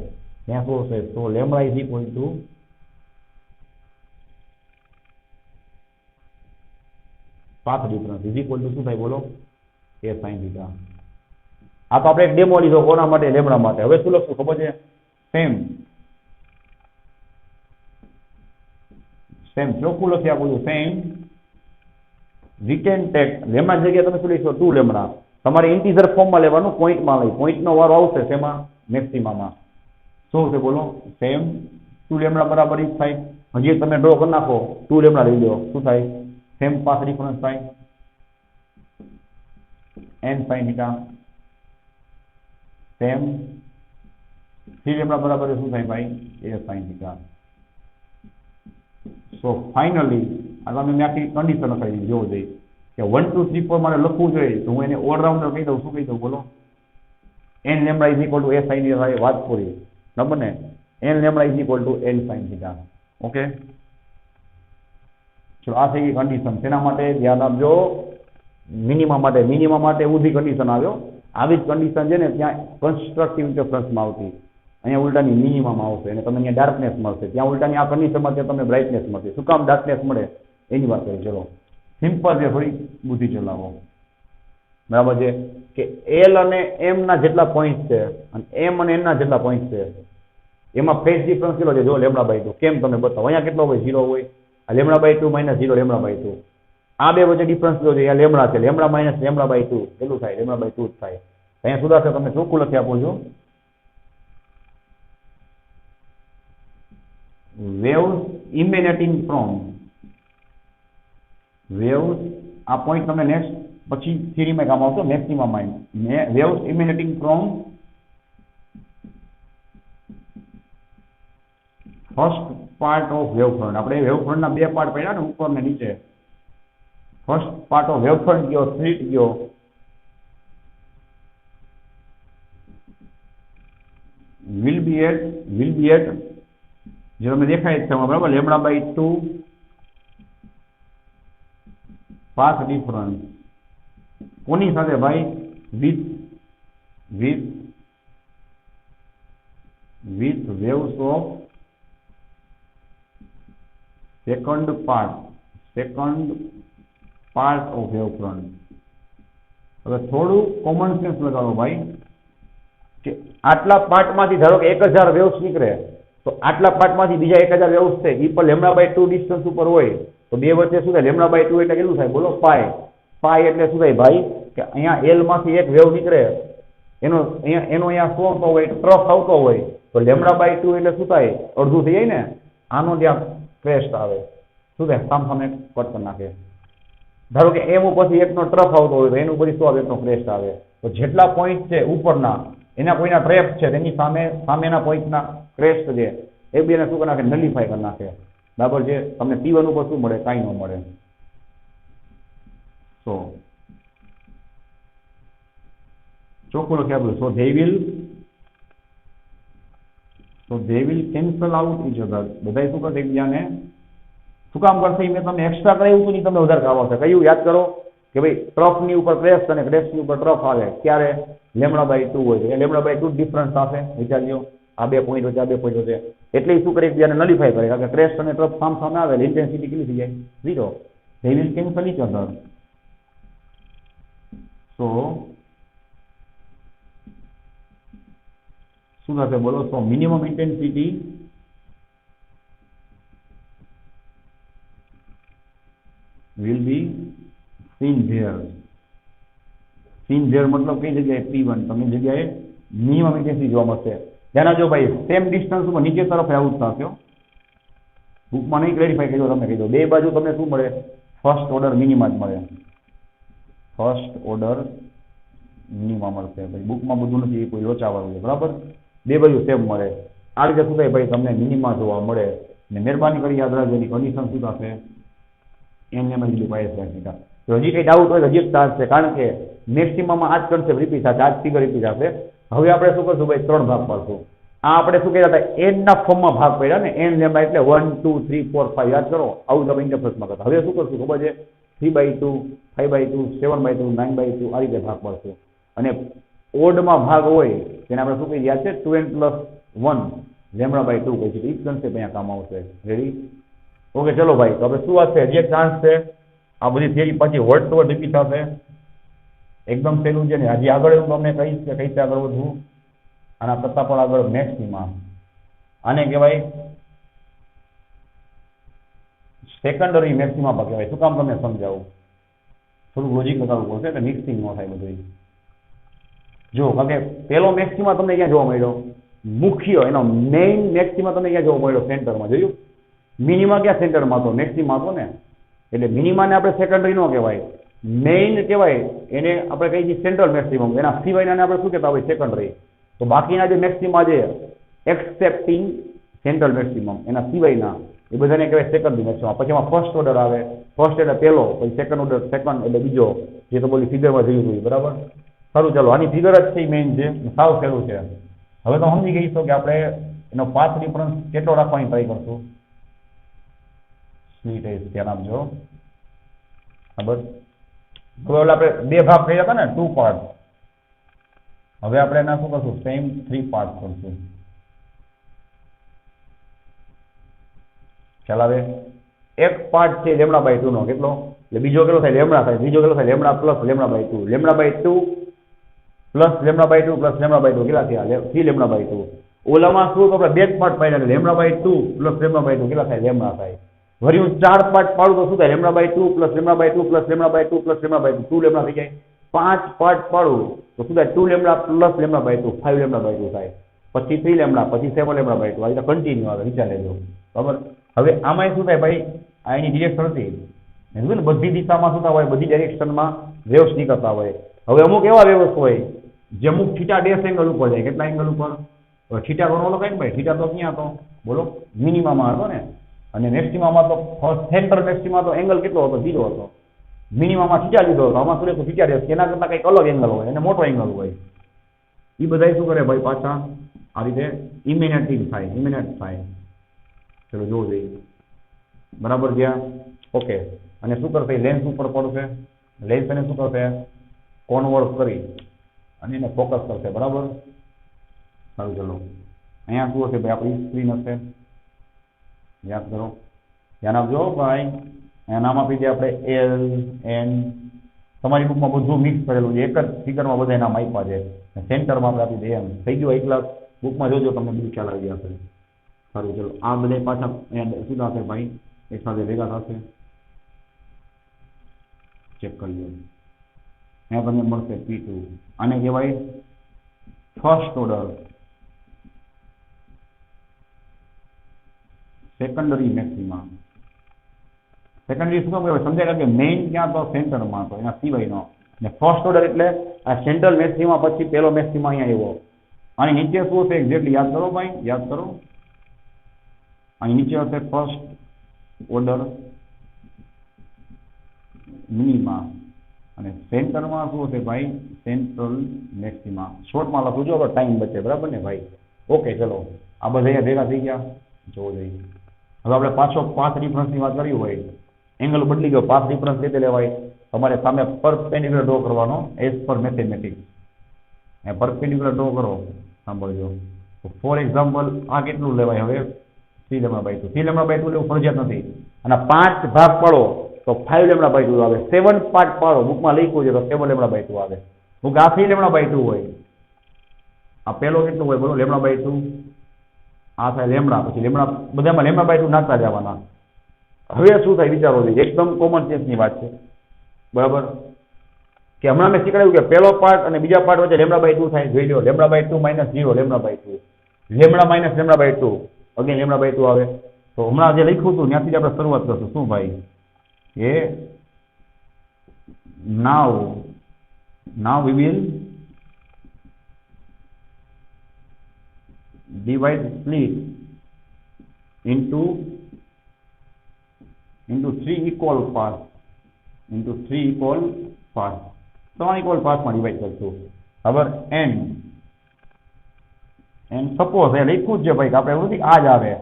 ત્યાં શું છે, તો lambda is equal to path difference is equal to શું થાય બોલો, એ સાઇન થીટા. આ તો આપણે એક ડેમો લીધો કોના માટે, લેમડા માટે. હવે શું લખશું ખબર છે, સેમ ચોખ્ખું લખી આપું છું, same we can take lambda જગ્યાએ તમે શું લખશો, 2 લેમડા. તમારે ઇન્ટીજર ફોર્મમાં લેવાનું, પોઈન્ટમાં લઈ, પોઈન્ટનો વારો આવશે શેમાં, મેક્સિમામાં. શું છે બોલો, સેમ 2 લેમડા બરાબર ઈ થાય. હજી તમે ડ્રો કરી નાખો, 2 લેમડા લઈ લો, શું થાય, સેમ પાથ ડિફરન્સ થાય, n sine theta. Same 3 lambda બરાબર શું થાય ભાઈ, a sine theta. So finally આ તમે મેં આખી કન્ડિશન લખાવી જોવો જોઈએ કે 1 2 3 4 મારે લખવું જોઈએ, તો હું એને ઓલરાઉન્ડર કહી દઉં, શું કહી દઉં બોલો, n lambda is equal to a sine theta. વાત પૂરી, બરાબર ને. N lambda is equal to n sine theta. Okay ચલો આ થઈ ગઈ કન્ડિશન. તેના માટે ધ્યાન આપજો, મિનિમમ માટે ઊંધી કન્ડિશન આવ્યો. આવી જ કન્ડિશન છે ને ત્યાં કન્સ્ટ્રક્ટિવ ઇન્ટરફરન્સમાં આવતી, અહીંયા ઉલટાની મિનિમમ આવશે અને તમને અહીંયા ડાર્કનેસ મળશે. ત્યાં ઉલટાની આ કન્ડિશનમાં ત્યાં તમને બ્રાઇટનેસ મળશે. શું કામ ડાર્કનેસ મળે એની વાત કરી. ચલો સિમ્પલ છે, થોડી બુદ્ધિ ચલાવો, બરાબર છે. કે એલ અને એમ ના જેટલા પોઈન્ટ છે અને એમ અને એન ના જેટલા પોઈન્ટ છે, એમાં ફેઝ ડિફરન્સ કેટલો છે જો, લેમડા બાય 2. કેમ તમે બતાવો, અહીંયા કેટલો હોય, 0 હોય. આ lambda by 2 minus 0 lambda by 2, આ બે વચ્ચે ડિફરન્સ જો છે, આ લેમડા છે, લેમડા માઇનસ લેમડા બાય 2 કેટલું થાય, લેમડા બાય 2 જ થાય. અહીંયા સુધારશે, તમને ચોખ્ખું લખી આપું છું. waves emanating from waves, આ પોઈન્ટ તમને નેક્સ્ટ પછી થિયરીમાં કામ આવશે, maximum mind. waves emanating from first part of wavefront. આપણે વેવફ્રન્ટના બે પાર્ટ પડ્યા ને, ઉપર ને નીચે. ફર્સ્ટ પાર્ટ ઓફ વેવફ્રન્ટ ગયો, સ્ટ્રીટ ગયો, will be at જે તમને દેખાય છે બરાબર, લેમડા બાય 2 પાથ ડિફરન્સ કોની સાથે ભાઈ, with waves of second part of wavefront. હવે થોડું કોમન સેન્સ લગાવો ભાઈ, કે આટલા પાર્ટમાંથી ધારો કે 1000 વેવ્સ નીકળે, તો આટલા પાર્ટમાંથી બીજા 1000 વેવ્સ છે એ પણ લેમડા બાય 2 ડિસ્ટન્સ ઉપર હોય, તો બે વચ્ચે શું થાય, લેમડા બાય 2 એટલે કેટલું થાય બોલો, પાઈ એટલે શું થાય ભાઈ, કે અહીંયા એલ માંથી એક વેવ નીકળે, એનો અહીંયા શું આવતો હોય, ટ્રફ આવતો હોય, તો લેમડા બાય 2 એટલે શું થાય, અડધું થઈ જાય ને. આનો ત્યાં ક્રેસ્ટ આવે, શું થાય, સામે કટ કરી નાખે. ધારો કે એમ ઉપરથી એકનો ટ્રફ આવતો હોય, તો એનું પછી શું આવે, એકનો ક્રેસ્ટ આવે. તો જેટલા પોઈન્ટ છે ઉપરના, એના કોઈના ટ્રેપ છે, તેની સામેના પોઈન્ટના ક્રેસ્ટ છે, એ બેને શું કરી નાખે, નલિફાય કરી નાખે. બરાબર છે. તમને P1 ઉપર શું મળે, કાંઈ ન મળે. સો ચોખ્ખું લખી આપ્યું. સો they will cancel out each other. બધા શું કરશે, એકબીજાને શું કામ કરશે, મેં તમને એક્સ્ટ્રા કરાવ્યું હતું ને, તમને વધારે કામ આવશે. કયું યાદ કરો, કે ભાઈ ટ્રફની ઉપર ક્રેસ્ટ અને ક્રેસ્ટની ઉપર ટ્રફ આવે ત્યારે λ/2 હોય છે. λ/2 ડિફરન્સ આવે, વિચારજો. આ 2 પોઈન્ટ વચ્ચે, આ 2 પોઈન્ટ વચ્ચે. એટલે શું કરે, એકબીજાને નલિફાય કરે, કારણ કે ક્રેસ્ટ અને ટ્રફ સામે આવે એટલે ઇન્ટેન્સિટી કેટલી થઈ જાય? 0. They will cancel each other. So શું થશે બોલો? So minimum intensity will be seen there. Seen there મતલબ કઈ જગ્યાએ? P1. તમે જગ્યાએ મિનિમમ ઇન્ટેન્સિટી જોવા મળશે. ધ્યાન આપજો ભાઈ, સેમ ડિસ્ટન્સ ઉપર નીચે તરફ આવું થશે. બુકમાં નહીં ક્લેરિફાઈ કર્યો, તમને કહી દો. બે બાજુ તમને શું મળે? ફર્સ્ટ ઓર્ડર મિનિમા જ મળે. ફર્સ્ટ ઓર્ડર મિનિમા મળશે. ભાઈ બુકમાં બધું નથી, કોઈ લોચાવાળું છે, બરાબર? બે બાજુ સેમ મળે. આ રીતે શું થાય ભાઈ? તમને મિનિમા જોવા મળે. ને મહેરબાની કરી યાદ રાખજો, એની કન્ડિશન શું થશે? તો હજી કઈ ડાઉટ હોય, હજી એક ચાન્સ છે, કારણ કે મેક્સિમમમાં આ જ કન્સેપ્ટ રિપીટ થશે, આ જ ફિગર રિપીટ થશે. હવે આપણે શું કરશું ભાઈ? 3 ભાગ પાડશું. આ આપણે શું કહેતા હતા? n ના ફોર્મમાં ભાગ પડ્યા ને, n લેમ્બડા એટલે 1 2 3 4 5 યાદ કરો. આવું તમે ઇન્ટરફેસમાં કરતા. હવે શું કરશું ખબર છે? 3/2 5/2 7/2 9/2 આ રીતે ભાગ પાડશું. અને ઓડમાં ભાગ હોય તેને આપણે શું કહીએ? યાદ છે? 2n + 1 λ/2 કહી છે. એ જ કન્સેપ્ટ અહીંયા કામ આવશે. રેડી? ઓકે, ચલો ભાઈ. તો આપણે શું વાત છે? હજી એક ચાન્સ છે. આ બધી થિયરી પછી વર્ડ ટુ વર્ડ રિપીટ થશે. એકદમ સહેલું છે ને. હજી આગળ હું તમને કહીશ કે કઈ રીતે આગળ વધવું. આના કરતાં પણ આગળ મેક્સિમા. આને કહેવાય સેકન્ડરી મેક્સિમા પર કહેવાય. શું કામ તમને સમજાવું? થોડું લોજિક બતાવવું પડશે કે મિક્સિંગ ન થાય બધું. જો કારણ કે પેલો મેક્સિમા તમને ક્યાં જોવા મળ્યો? મુખ્ય એનો મેઇન મેક્સિમા તમને ક્યાં જોવા મળ્યો? સેન્ટરમાં. જોયું? મિનિમા ક્યાં સેન્ટરમાં હતો? મેક્સિમા હતો ને. એટલે મિનિમાને આપણે સેકન્ડરી ન કહેવાય, મેઇન કહેવાય. એને આપણે કહીએ છીએ સેન્ટ્રલ મેક્સિમમ. એના સિવાયના આપણે શું કહેતા હોય? સેકન્ડરી. તો બાકીના જે મેક્સિમા છે એક્સેપ્ટિંગ સેન્ટ્રલ મેક્સિમમ, એના સિવાયના એ બધાને કહેવાય સેકન્ડરી મેક્સિમમ. પછી એમાં ફર્સ્ટ ઓર્ડર આવે. ફર્સ્ટ એટલે પહેલો, પછી સેકન્ડ ઓર્ડર સેકન્ડ એટલે બીજો, જે તો બોલી ફિગરમાં જોયું હતું, બરાબર? સારું, ચાલો. આની ફિગર જ છે મેઇન છે, સાવ સહેલું છે. હવે તો સમજી ગઈશું કે આપણે એનો પાથ ડિફરન્સ કેટલો રાખવાની ટ્રાય કરશું. સ્વીટ એજ, ધ્યાન આપજો. બરાબર? હવે આપણે 2 ભાગ કર્યા હતા ને, 2 પાર્ટ. હવે આપણે એના શું કરશું? સેમ 3 પાર્ટ કરશું. ચાલ, હવે એક પાર્ટ છે λ/2 નો. કેટલો? એટલે બીજો કેટલો થાય? લેમ્બડા થાય. બીજો કેટલો થાય? Lambda plus λ/2. λ/2 પ્લસ λ/2 પ્લસ λ/2 કેટલા થયા? 3λ/2. ઓલામાં શું તો આપણે 2 પાર્ટ પાડ્યા. λ/2 પ્લસ λ/2 કેટલા થાય? લેમ્બડા થાય. વળી હું 4 પાર્ટ પાડું તો શું થાય? λ/2 પ્લસ λ/2 પ્લસ λ/2 પ્લસ λ/2 2 લેમ્બડા થઈ જાય. 5 પાર્ટ પાડું તો શું થાય? 2 લેમ્બડા પ્લસ λ/2 5 λ/2 થાય. પછી 3 લેમ્બડા, પછી 7 λ/2. આ રીતે કન્ટિન્યુ આવે. વિચાર લેજો, બરાબર? હવે આમાં શું થાય ભાઈ? આ એની ડિરેક્શન હતી. ને બધી દિશામાં શું હોય? બધી ડાયરેક્શનમાં વેવ્સ નીકળતા હોય. હવે અમુક એવા વેવ્સ હોય જે અમુક થીટા ડેશ એંગલ ઉપર જાય. કેટલા એંગલ ઉપર? થીટા કોનો ઓલો કઈ ને ભાઈ? થીટા તો ક્યાં હતો? બોલો? મિનિમામાં હતો ને. અને મેક્સિમામાં તો સેન્ટર મેક્સિમા તો એંગલ કેટલો હતો? 0 હતો. મિનિમામાં થીટા લીધો હતો. આમાં શું લેતું? Theta dash. એના કરતાં કંઈક અલગ એંગલ હોય, એને મોટો એંગલ હોય. એ બધા શું કરે ભાઈ? પાછા આ રીતે ઇમિનેટિંગ થાય, ઇમિનેટ થાય. ચલો જોવું જોઈએ, બરાબર? ગયા? ઓકે. અને શું કરશે? લેન્સ ઉપર પડશે. લેન્સ એને શું કરશે? કોન્વર્ટ કરી અને એને ફોકસ કરશે, બરાબર? સારું, ચલો. અહીંયા શું હશે ભાઈ? આપણી સ્ક્રીન હશે. યાદ કરો, ધ્યાન આપજો ભાઈ. અહીંયા નામ આપી દે આપણે એલ એન. તમારી બુકમાં બધું મિક્સ કરેલું છે. એક જ ફિગરમાં બધા નામ આપ્યા છે. સેન્ટરમાં આપણે આપી દઈએ. એમ થઈ ગયું. એક ક્લાસ બુકમાં જોજો, તમને બધું ખ્યાલ આવી જશે. સારું, ચલો. આ બધા પાછા શું થશે ભાઈ? એક સાથે ભેગા થશે. ચેક કરી લો. અહીંયા તમને મળશે P2. આને કહેવાય first order secondary maxima. Secondary શું કહેવાય? સમજાય કે મેઇન ક્યાં તો? સેન્ટરમાં હતો, એના સિવાયનો. ને ફર્સ્ટ ઓર્ડર એટલે આ સેન્ટ્રલ મેક્સિમા પછી પેલો મેક્સિમા અહીંયા આવ્યો. આની નીચે શું હશે? એક્ઝેક્ટલી યાદ કરો ભાઈ, યાદ કરો. અહીં નીચે હશે ફર્સ્ટ ઓર્ડર મિનિમા. અને સેન્ટરમાં શું હશે ભાઈ? Central maxima. શોર્ટમાં લખું જો, ટાઈમ બચે, બરાબર ને ભાઈ? ઓકે, ચલો. આ બધા અહીંયા ભેગા થઈ ગયા. જોવો જોઈએ. હવે આપણે પાછો પાથ ડિફરન્સની વાત કરી હોય, એંગલ બદલી ગયો, પાથ ડિફરન્સ રીતે લેવાય. તમારે સામે પરપેન્ડિક્યુલર ડ્રો કરવાનો as per mathematics. Perpendicular draw કરો, સાંભળજો. ફોર એક્ઝામ્પલ આ કેટલું લેવાય હવે? 3 λ/2. 3 λ/2 લેવું ફરજિયાત નથી. અને 5 ભાગ પાડો તો 5 λ/2 આવે. 7 પાર્ટ પાડો, બુકમાં લખ્યું છે તો 7 λ/2 આવે. હું આ 3 λ/2 હોય. આ પહેલો કેટલું હોય બોલો? λ/2. આ થાય લેમડા, પછી લેમડા બધામાં λ/2 નાખતા જવાના. હવે શું થાય વિચારો, એકદમ કોમન સેન્સની વાત છે, બરાબર? કે હમણાં મેં શીખવાડ્યું કે પહેલો પાર્ટ અને બીજા પાર્ટ વચ્ચે λ/2 થાય. જોઈ લો, λ/2 - 0, λ/2. લેમડા માઇનસ λ/2 અગેન λ/2 આવે. તો હમણાં જે લખ્યું હતું ત્યાંથી જ આપણે શરૂઆત કરશું. શું ભાઈ? એ now we will divide split into 3 equal parts. 3 equal parts માં ડિવાઈડ કરશું. બરાબર? એન્ડ સપોઝ એ લખ્યું જ છે ભાઈ કે આપણે એવું નથી આ જ આવે,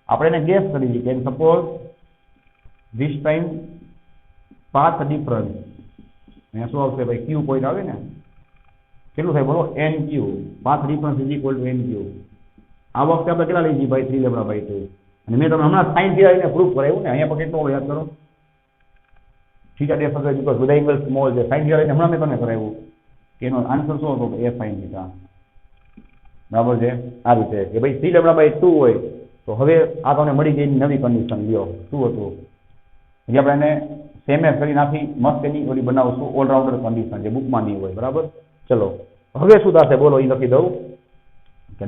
આપણે એને ગેસ કરી દઈએ કે suppose this time path difference અહીંયા શું આવશે ભાઈ? ક્યુ પોઈન્ટ આવે ને, કેટલું થાય બોલો? NQ. Path difference is equal two NQ. આ વખતે આપણે કેટલા લઈ જઈએ ભાઈ? 3 λ/2. અને મેં તમને હમણાં સાઇન થિયરીને પ્રૂફ કરાવ્યું ને, અહીંયા પર કેટલો યાદ કરો? થીટા ડેશ અગર બીકોઝ બધા એંગલ સ્મોલ છે. સાઇન થિયરીને હમણાં મેં તમને કરાવ્યું કે એનો આન્સર શું હતો? A sin theta. બરાબર છે? આ રીતે કે ભાઈ 3 λ/2 હોય તો હવે આ તમને મળી ગઈ નવી કન્ડિશન. લ્યો, શું હતું? હજી આપણે એને સેમે કરી નાખી, મસ્ત એની ઓલી બનાવશું ઓલરાઉન્ડર કન્ડિશન જે બુકમાં નહીં હોય. બરાબર? ચલો હવે શું થશે બોલો? એ લખી દઉં કે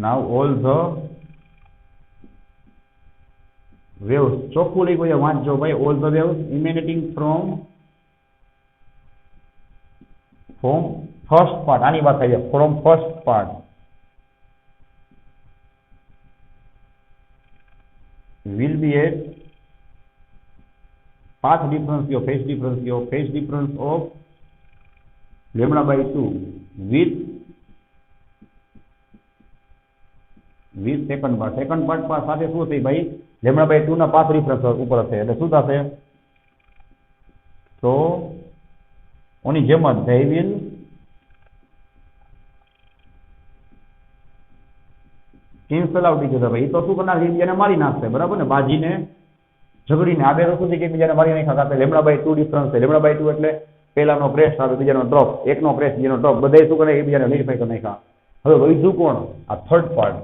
now all the waves, ચોખ્ખું લઈ ગયો વાંચજો ભાઈ, all the waves emanating from first part. આની વાત થાય છે, from first part will be at path difference of phase difference of λ/2 with second part. Second part સાથે શું થઈ ભાઈ? λ/2 ના પાથ ડિફરન્સ ઉપર હશે. એટલે શું થશે? તો ઓની જેમ જ they will કેન્સલ આઉટ થઈ જશે ભાઈ. તો શું કરનાર? એકબીજાને મારી નાખશે. બરાબર ને? બાજીને ઝઘડીને આ બે તો શું છે કે એકબીજાને મારી નાખ્યા. આપણે λ/2 ડિફરન્સ છે. λ/2 એટલે પહેલાનો ક્રેશ આવે, બીજાનો ડ્રોપ, એકનો ક્રેશ બીજાનો ડ્રોપ, બધા શું કરે? એકબીજાને વેરીફાઈ કરી નાખ્યા. હવે વૈધું કોણ? આ થર્ડ પાર્ટ.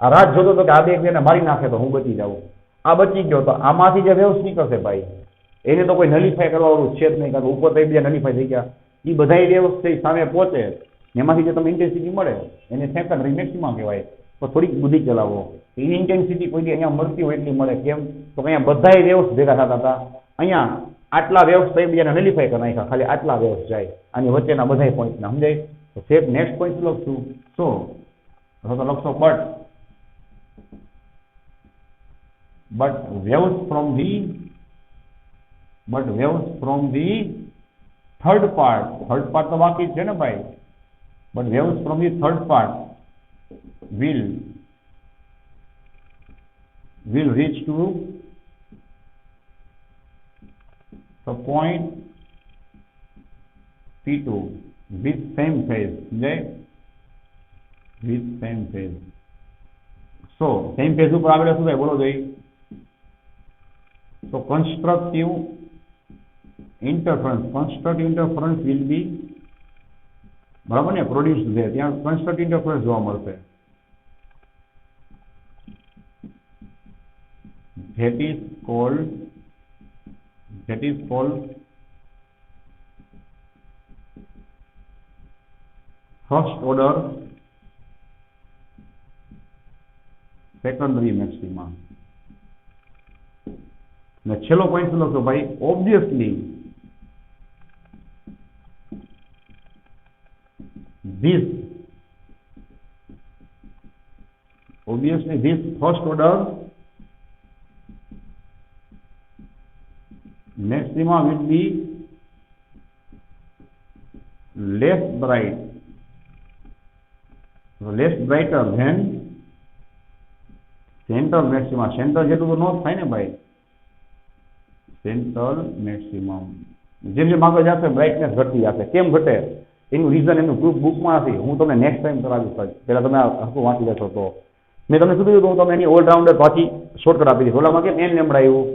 આ રાત જોતો હતો કે આ બે એકબીજાને મારી નાખે તો હું બચી જાઉં. આ બચી ગયો તો આમાંથી જે વેવ્સ નીકળશે ભાઈ એને તો કોઈ નલિફાઈ કરવા વાળું છે જ નહીં, કારણ કે ઉપર તો એકબીજા નલિફાઈ થઈ ગયા. એ બધા વેવ્સ છે સામે પહોંચે, એમાંથી જે તમને ઇન્ટેન્સિટી મળે એને સેકન્ડરી મેક્સિમમ કહેવાય. તો થોડીક બુદ્ધિ ચલાવો. એ ઇન્ટેન્સિટી કોઈ અહીંયા મળતી હોય એટલી મળે. કેમ? તો અહીંયા બધા વેવ્સ ભેગા થતા હતા, અહીંયા આટલા વેવ્સ તો એકબીજાને નલિફાઈ કરી નાખ્યા, ખાલી આટલા વેવ્સ જાય આની વચ્ચેના બધા પોઈન્ટને. સમજાય? તો સેફ નેક્સ્ટ પોઈન્ટ લખશું શું? તો લખશો but waves from the third part તો બાકી છે ને ભાઈ. but waves from the third part will reach to the point P2 with same phase. with same phase. so same phase ઉપર આગળ શું થાય બોલો જોઈ? So constructive interference will be બરાબર ને પ્રોડ્યુસ છે. ત્યાં કન્સ્ટ્રક્ટિવ ઇન્ટરફરન્સ જોવા મળશે. that is called first order secondary maxima. ને છેલ્લો પોઈન્ટ શું લખશો ભાઈ? Obviously this first order maxima will be less brighter than central maximum, central જેટલું તો નો થાય ને ભાઈ. સેન્ટ્રલ મેક્સિમમ જેમ જેમ આગળ જશે બ્રાઇટનેસ ઘટતી જશે. કેમ ઘટે એનું રીઝન એનું પ્રૂફ બુકમાં નથી, હું તમને નેક્સ્ટ ટાઈમ કરાવીશ. પહેલા તમે આખું વાંચી લેશો તો. મેં તમને શું કીધું હું તમને એની ઓલરાઉન્ડર પાછી શોર્ટકટ આપી દીધી. ઓલામાં કેમ એન લેમડા આવ્યું.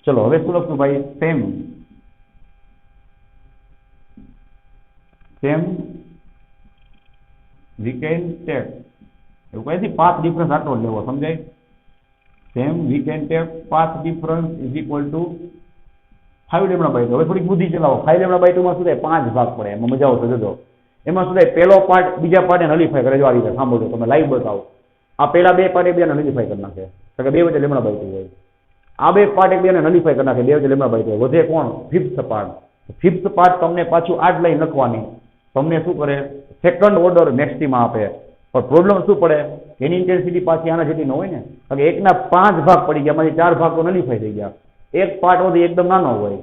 ચલો હવે શું લખશું ભાઈ, સેમ વી કેન ટેક, એવું કઈ પાથ ડિફરન્સ આટલો જ લેવો, સમજાય. Same we can take path difference is equal to 5 lambda by 2. હવે થોડીક બુદ્ધિ ચલાવો. 5 લેમડા બાય 2 માં શું થાય, 5 ભાગ પડે. એમાં મજા આવશે જોજો. એમાં શું થાય, પહેલો પાર્ટ બીજા પાર્ટને નલિફાય કરે. જો આ રીતે સાંભળજો, તમે લાઈવ બતાવો. આ પહેલા બે પાર્ટ એકબીજાને નલિફાય કરી નાખે, કારણ કે બે વચ્ચે લેમડા બાય 2 હોય. આ બે પાર્ટ એકબીજાને નલિફાય કરી નાખે, બે વચ્ચે લેમડા બાય 2. વધે કોણ, ફિફ્થ પાર્ટ. ફિફ્થ પાર્ટ તમને પાછું આ જ લાઈન લખવાની, તમને શું કરે, સેકન્ડ ઓર્ડર મેક્સિમમ આપે. પણ પ્રોબ્લેમ શું પડે, એની ઇન્ટેન્સિટી પાછી આના જેટલી ન હોય ને, કારણ કે એકના 5 ભાગ પડી ગયા, એમાંથી 4 ભાગ તો નલિફાઈ થઈ ગયા. એક પાર્ટ હોતી એકદમ નાનો હોય,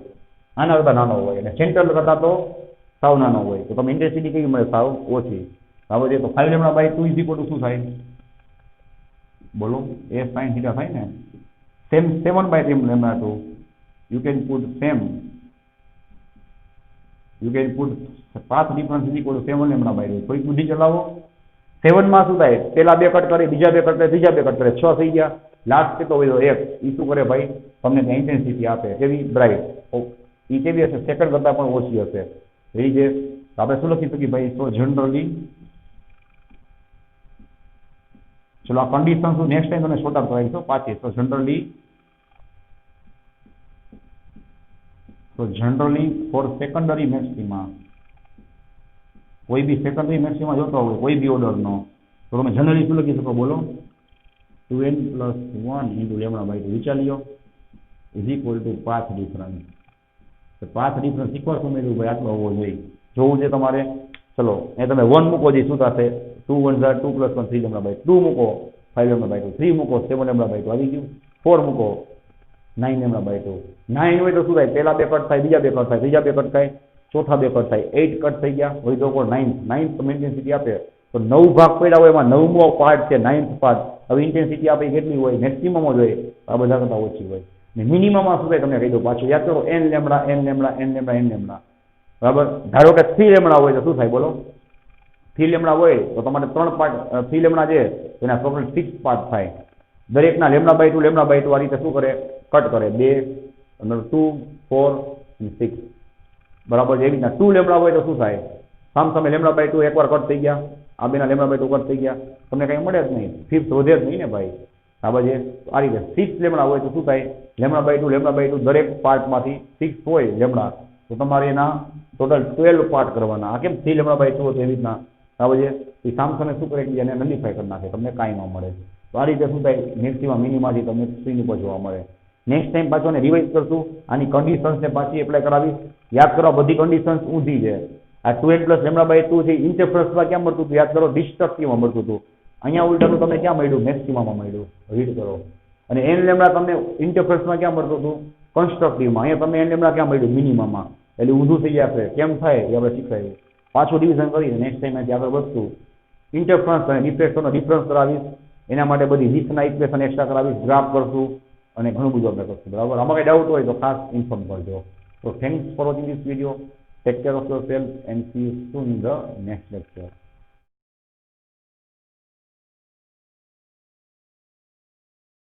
આના કરતા નાનો હોય, અને સેન્ટ્રલ કરતા તો સાવ નાનો હોય. તો તમે ઇન્ટેન્સિટી કેવી મળે, સાવ ઓછી. હવે તો 5 lambda by 2 is equal to શું થાય, બોલો, એ સાઇન થીટા થાય ને. Same 7 by 3 lambda 2, you can put same, you can put path difference is equal to 7 lambda by 2. થોડીક બુદ્ધિ ચલાવો. 7 માં શું થાય, પેલા બે કટ કરે, બીજા બે કટ કરે, ત્રીજા બે કટ કરે, 6 થઈ ગયા. લાસ્ટ કેટલો વધ્યો, 1. એ શું કરે ભાઈ, તમને ત્યાં ઇન્ટેન્સિટી આપે, કેવી, બ્રાઇટ. એ કેવી હશે, સેકન્ડ કરતા પણ ઓછી હશે. એ જે આપણે શું લખી શકીએ ભાઈ, તો જનરલી, ચલો આ કન્ડિશન શું નેક્સ્ટ ટાઈમ તમને શોર્ટ આઉટ કરાવીશું પાછી. તો જનરલી ફોર સેકન્ડરી મેક્સિમા, કોઈ બી સેકન્ડરી મેક્સિમા જોતો હોય કોઈ બી ઓર્ડરનો, તો તમે જનરલી શું લખી શકો, બોલો, 2n + 1 ઇન્ટુ લેમડા બાય 2 વિચારી લો is equal to path difference. Path difference શીખવા શું મેળવ્યું ભાઈ, આટલો હોવો જોઈએ. જોવું છે તમારે. ચલો એ તમે 1 મૂકો, જે શું થશે, 2 * 1 2 + 1 3 લેમડા બાય 2 મૂકો, 5 લેમડા બાય 2, 3 મૂકો, 7 લેમડા બાય 2 આવી ગયું. 4 મૂકો, 9 લેમડા બાય 2. 9 હોય તો શું થાય, પહેલા બે કટ થાય, બીજા બે કટ થાય, ત્રીજા બે કટ થાય, ચોથા બે કટ થાય, 8 કટ થઈ ગયા. હોય તો 9 તમે ઇન્ટેન્સિટી આપે તો 9 ભાગ પડ્યા હોય, એમાં 9મો પાર્ટ છે, 9th પાર્ટ. હવે ઇન્ટેન્સિટી આપી કેટલી હોય, મેક્સિમમ જ હોય, આ બધા કરતા ઓછી હોય. મિનિમમમાં શું થાય તમને કહી દઉં પાછું, યાદ કરો, n lambda n lambda n lambda n lambda, બરાબર. ધારો કે 3 લેમડા હોય તો શું થાય, બોલો, 3 લેમડા હોય તો તમારે 3 પાર્ટ, 3 લેમડા છે એના ટોટલ 6 પાર્ટ થાય. દરેકના લેમડા બાય 2 લેમડા બાય 2 આ રીતે શું કરે, કટ કરે, 2 અંદર 2 4 અને 6, બરાબર. એવી રીતના 2 લેમડા હોય તો શું થાય, સામે લેમડા બાય 2 એકવાર કટ થઈ ગયા, આ બેના લેમડા બાય 2 કટ થઈ ગયા, તમને કંઈ મળે જ નહીં, ફિફ્થ વધે જ નહીં ને ભાઈ. બરાબર. આ રીતે 6 લેમડા હોય તો શું થાય, લેમડા બાય 2 દરેક પાર્ટમાંથી 6 હોય લેમડા, તો તમારે એના ટોટલ 12 પાર્ટ કરવાના. આ કેમ 3 લેમડા બાય 2 હતો એવી રીતના. બરાબર. એ સામે શું કરે, એને નલિફાય કરી નાખે, તમને કાંઈ ન મળે. તો આ રીતે શું થાય, મેક્સિમમ મિનિમાથી તમને સ્ક્રીન ઉપર જોવા મળે. નેક્સ્ટ ટાઈમ પાછું આને રિવાઇઝ કરશું, આની કન્ડિશન્સને પાછી એપ્લાય કરાવીશ. યાદ કરો, બધી કન્ડિશન્સ ઊંધી છે. આ 2n + લેમડા બાય 2 છે, ઇન્ટરફરન્સમાં ક્યાં મળતું હતું, યાદ કરો, ડિસ્ટ્રક્ટિવમાં મળતું હતું. અહીંયા ઉલટાનું તમને ક્યાં મળ્યું, મેક્સિમમમાં મળ્યું. રીડ કરો. અને n લેમડા તમને ઇન્ટરફરન્સમાં ક્યાં મળતું હતું, કન્સ્ટ્રક્ટિવમાં. અહીંયા તમને n લેમડા ક્યાં મળ્યું, મિનિમમમાં. એટલે ઊંધું થઈ જશે. કેમ થાય એ આપણે શીખવાય. પાછું ડિવિઝન કરીને નેક્સ્ટ ટાઈમ આગળ વધશું. ઇન્ટરફરન્સ અને ડિફ્રેક્શનનો ડિફરન્સ કરાવીશ. એના માટે બધી રીતના ઇક્વેશન એક્સ્ટ્રા કરાવીશ, ગ્રાફ કરશું અને ઘણું બધું આપણે કરશું. બરાબર. આમાં કંઈ ડાઉટ હોય તો ખાસ ઇન્ફોર્મ કરજો. So thanks for watching this video. Take care of yourself and see you soon in the next lecture.